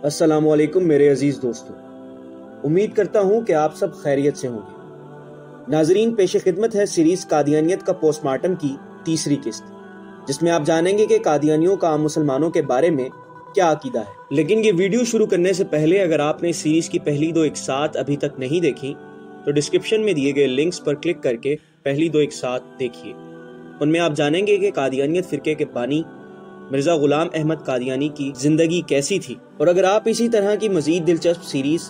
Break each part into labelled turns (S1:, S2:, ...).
S1: अस्सलाम वालेकुम मेरे अजीज दोस्तों, उम्मीद करता हूँ कि आप सब खैरियत से होंगे। नाजरीन, पेश खिदमत है सीरीज कादियानियत का पोस्टमार्टम की तीसरी किस्त, जिसमें आप जानेंगे कि कादियानियों का आम मुसलमानों के बारे में क्या अकीदा है। लेकिन ये वीडियो शुरू करने से पहले अगर आपने इस सीरीज की पहली दो एक साथ अभी तक नहीं देखी तो डिस्क्रिप्शन में दिए गए लिंक्स पर क्लिक करके पहली दो एक साथ देखिए। उनमें आप जानेंगे कि कादियानियत फिरके के बानी मिर्जा गुलाम अहमद कादियानी की जिंदगी कैसी थी। और अगर आप इसी तरह की मजीद दिलचस्प सीरीज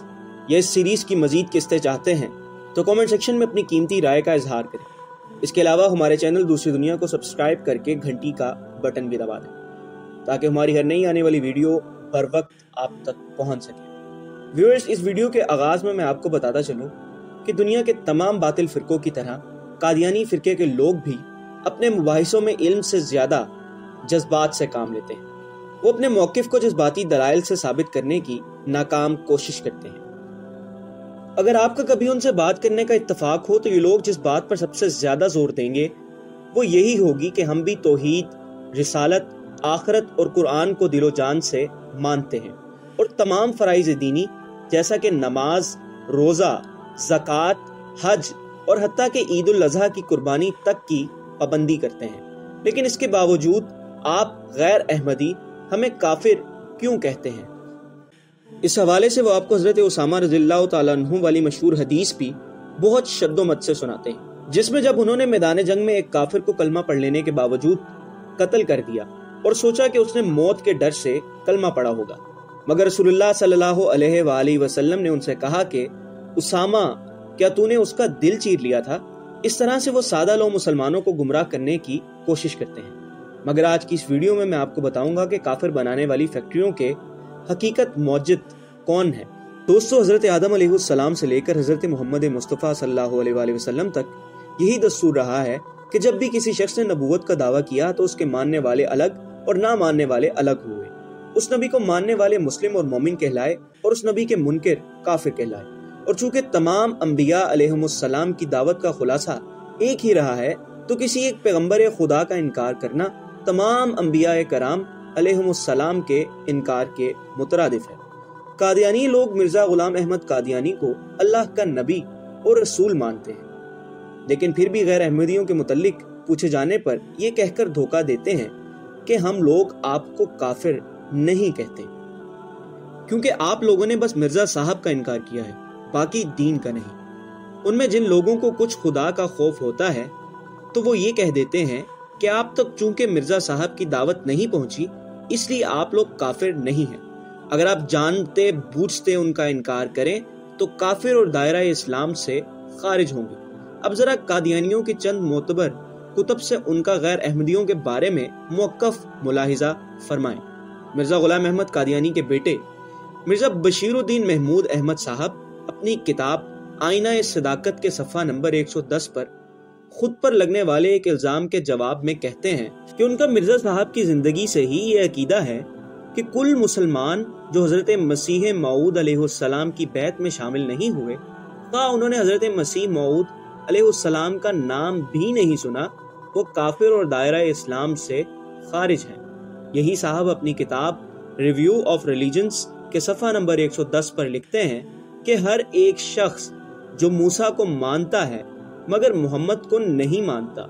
S1: या इस सीरीज की मजीद किस्तें चाहते हैं तो कमेंट सेक्शन में अपनी कीमती राय का इजहार करें। इसके अलावा हमारे चैनल दूसरी दुनिया को सब्सक्राइब करके घंटी का बटन भी दबा दें ताकि हमारी हर नई आने वाली वीडियो बर वक्त आप तक पहुंच सके। व्यूअर्स, इस वीडियो के आगाज में मैं आपको बताता चलूं कि दुनिया के तमाम बातिल फिरकों की तरह कादियानी फिरके के लोग भी अपने मुबाहिसों में इल्म से ज्यादा जज्बात से काम लेते हैं। वो अपने मौकिफ को जज्बाती दलाइल से साबित करने की नाकाम कोशिश करते हैं। अगर आपका कभी उनसे बात करने का इत्तेफाक हो तो ये लोग जिस बात पर सबसे ज्यादा जोर देंगे वो यही होगी कि हम भी तौहीद, रिसालत, आखिरत और कुरान को दिलो जान से मानते हैं और तमाम फराइज दीनी जैसा कि नमाज, रोजा, ज़कात, हज और हत्ता के ईद उल अज़हा की कुर्बानी तक की पाबंदी करते हैं। लेकिन इसके बावजूद आप गैर अहमदी हमें काफिर क्यों कहते हैं? इस हवाले से वो आपको हजरत उसामा रज़ियल्लाहु ताला अन्हु वाली मशहूर हदीस भी बहुत शद्दोमत से सुनाते हैं, जिसमें जब उन्होंने मैदान जंग में एक काफिर को कलमा पढ़ लेने के बावजूद कत्ल कर दिया और सोचा कि उसने मौत के डर से कलमा पढ़ा होगा, मगर रसूलुल्लाह सल्लल्लाहु अलैहि वसल्लम ने उनसे कहा कि उसामा, क्या तूने उसका दिल चीर लिया था? इस तरह से वो सादा लोग मुसलमानों को गुमराह करने की कोशिश करते हैं। मगर आज की इस वीडियो में मैं आपको बताऊंगा कि काफिर बनाने वाली फैक्ट्रियों के हकीकत मौजिद कौन है। दोस्तों, हजरत आदम अलैहिस्सलाम से लेकर हजरत मोहम्मद मुस्तफ़ा सल्लल्लाहु अलैहि वसल्लम तक यही दस्तूर रहा है कि जब भी किसी शख्स ने नबूवत का दावा किया तो उसके मानने वाले अलग और ना मानने वाले अलग हुए। उस नबी को मानने वाले मुस्लिम और मोमिन कहलाए और उस नबी के मुनकिर काफिर कहलाए। और चूंकि तमाम अंबिया अलैहिमुस्सलाम की दावत का खुलासा एक ही रहा है तो किसी एक पैगंबर खुदा का इनकार करना तमाम अंबिया कराम अलैहिमुस्सलाम के इनकार के मुतरादिफ है। कादियानी लोग मिर्जा गुलाम अहमद कादियानी को अल्लाह का नबी और रसूल मानते हैं, लेकिन फिर भी गैर अहमदियों के मुतल्लिक पूछे जाने पर यह कहकर धोखा देते हैं कि हम लोग आपको काफिर नहीं कहते, क्योंकि आप लोगों ने बस मिर्जा साहब का इनकार किया है, बाकी दीन का नहीं। उनमें जिन लोगों को कुछ खुदा का खौफ होता है तो वो ये कह देते हैं कि आप तक चूंकि मिर्जा साहब की दावत नहीं पहुंची इसलिए आप लोग काफिर नहीं हैं। अगर आप जानते बूझते उनका इनकार करें तो काफिर और दायरा इस्लाम से खारिज होंगे। अब जरा कादियानियों की चंद मोतबर कुतब से उनका गैर अहमदियों के बारे में मुवक्कफ मुलाहिजा फरमाएं। मिर्जा गुलाम अहमद कादियानी के बेटे मिर्जा बशीरुद्दीन महमूद अहमद साहब अपनी किताब आईना सदाकत के सफ़ा नंबर 110 पर खुद पर लगने वाले एक इल्जाम के जवाब में कहते हैं कि उनका मिर्जा साहब की जिंदगी से ही ये अकीदा है कि कुल मुसलमान जो हजरत मसीह मऊद अलैहिस्सलाम की बैत में शामिल नहीं हुए, उन्होंने हजरत मसीह मऊद अलैहिस्सलाम का नाम भी नहीं सुना, वो काफिर और दायरा इस्लाम से खारिज हैं। यही साहब अपनी किताब रिव्यू ऑफ रिलीजन्स के सफ़ा नंबर 110 पर लिखते हैं कि हर एक शख्स जो मूसा को मानता है मगर मोहम्मद को नहीं मानता,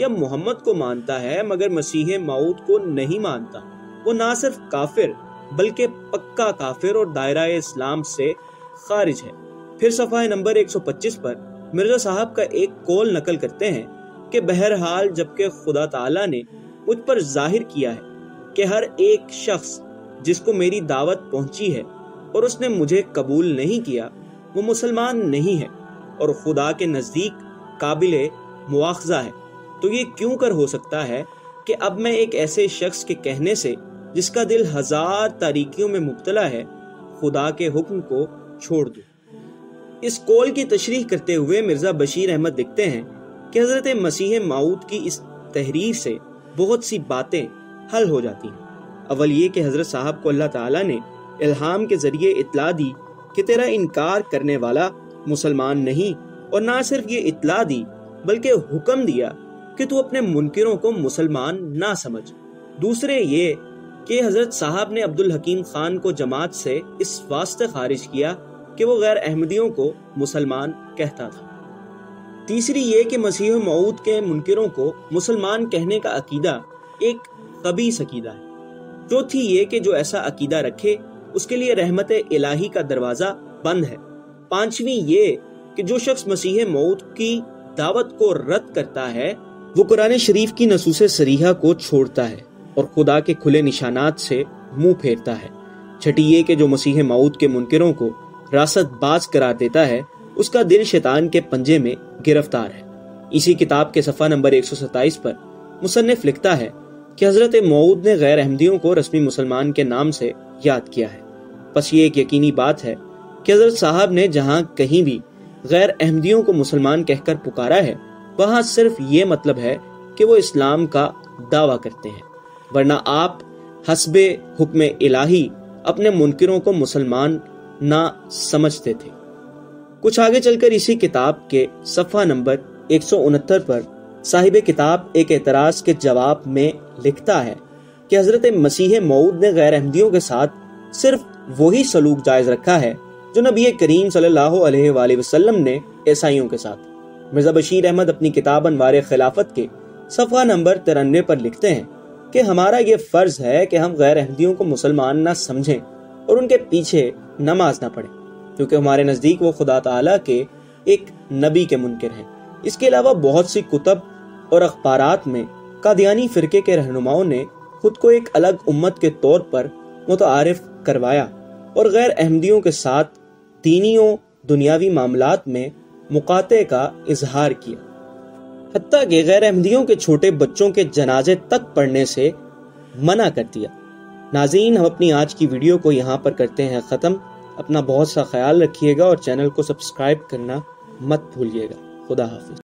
S1: या मोहम्मद को मानता है मगर मसीह मऊद को नहीं मानता, वो ना सिर्फ काफिर बल्कि पक्का काफिर और दायरा इस्लाम से खारिज है। फिर सफ़ा नंबर 125 पर मिर्जा साहब का एक कौल नकल करते हैं कि बहरहाल जबकि खुदा ताला ने मुझ पर जाहिर किया है कि हर एक शख्स जिसको मेरी दावत पहुंची है और उसने मुझे कबूल नहीं किया वो मुसलमान नहीं है और खुदा के नजदीक काबिले मुआखजा है, तो ये क्यों कर हो सकता है कि अब मैं एक ऐसे शख्स के कहने से जिसका दिल हजार तारीकियों में मुब्तला है खुदा के हुक्म को छोड़ दूं। इस कौल की तशरीह करते हुए मिर्जा बशीर अहमद लिखते हैं कि हजरत मसीह मऊद की इस तहरीर से बहुत सी बातें हल हो जाती हैं। अव्वल ये कि हजरत साहब को अल्लाह ताला ने इल्हाम के जरिए इत्तला दी कि तेरा इनकार करने वाला मुसलमान नहीं, और ना सिर्फ ये इत्तला दी बल्कि हुक्म दिया कि तू अपने मुनकिरों को मुसलमान ना समझ। दूसरे ये کہ حضرت صاحب نے عبدالحکیم خان کو جماعت سے اس واسطے خارج کیا کہ وہ غیر احمدیوں کو مسلمان کہتا تھا۔ تیسری یہ کہ مسیح موعود کے منکروں کو مسلمان کہنے کا عقیدہ ایک خبیث عقیدہ ہے۔ چوتھی یہ کہ جو ایسا عقیدہ رکھے اس کے لیے رحمت الہی کا دروازہ بند ہے۔ پانچویں یہ کہ جو شخص مسیح موعود کی دعوت کو رد کرتا ہے وہ قرآن شریف کی نصوص صریحہ کو چھوڑتا ہے اور خدا کے کھلے نشانات سے منہ پھیرتا ہے۔ چھٹی یہ کہ جو مسیح موعود کے منکروں کو راست باز قرار دیتا ہے اس کا دل شیطان کے پنجے میں گرفتار ہے۔ اسی کتاب کے صفحہ نمبر 127 پر مصنف لکھتا ہے کہ حضرت موعود نے غیر احمدیوں کو رسمی مسلمان کے نام سے یاد کیا ہے۔ پس یہ ایک یقینی بات ہے کہ حضرت صاحب نے جہاں کہیں بھی غیر احمدیوں کو مسلمان کہہ کر پکارا ہے وہاں صرف یہ مطلب ہے کہ وہ اسلام کا دعویٰ کرتے ہیں، ورنہ آپ حسب حکم الہی اپنے منکروں کو مسلمان نہ سمجھتے تھے۔ کچھ آگے چل کر اسی کتاب کے صفحہ نمبر 169 پر صاحب کتاب ایک اعتراض کے جواب میں لکھتا ہے کہ حضرت مسیح موعود نے غیر احمدیوں کے ساتھ صرف وہی سلوک جائز رکھا ہے جو نبی کریم صلی اللہ علیہ وآلہ وسلم نے عیسائیوں کے ساتھ۔ مرزا بشیر احمد اپنی کتاب انوار خلافت کے صفحہ نمبر 93 پر لکھتے ہیں کہ ہمارا یہ فرض ہے کہ ہم غیر احمدیوں کو مسلمان نہ سمجھیں اور ان کے پیچھے نماز نہ پڑھیں، کیونکہ ہمارے نزدیک وہ خدا تعالیٰ کے ایک نبی کے منکر ہیں۔ اس کے علاوہ بہت سی کتب اور اخبارات میں قادیانی فرقے کے رہنماؤں نے خود کو ایک الگ امت کے طور پر متعارف کروایا اور غیر احمدیوں کے ساتھ دینی و دنیاوی معاملات میں مقاطعے کا اظہار کیا، حتیٰ کہ غیر احمدیوں کے چھوٹے بچوں کے جنازے تک پڑھنے سے منع کر دیا۔ ناظرین، ہم اپنی آج کی ویڈیو کو یہاں پر کرتے ہیں ختم۔ اپنا بہت سا خیال رکھیے گا اور چینل کو سبسکرائب کرنا مت بھولیے گا۔ خدا حافظ۔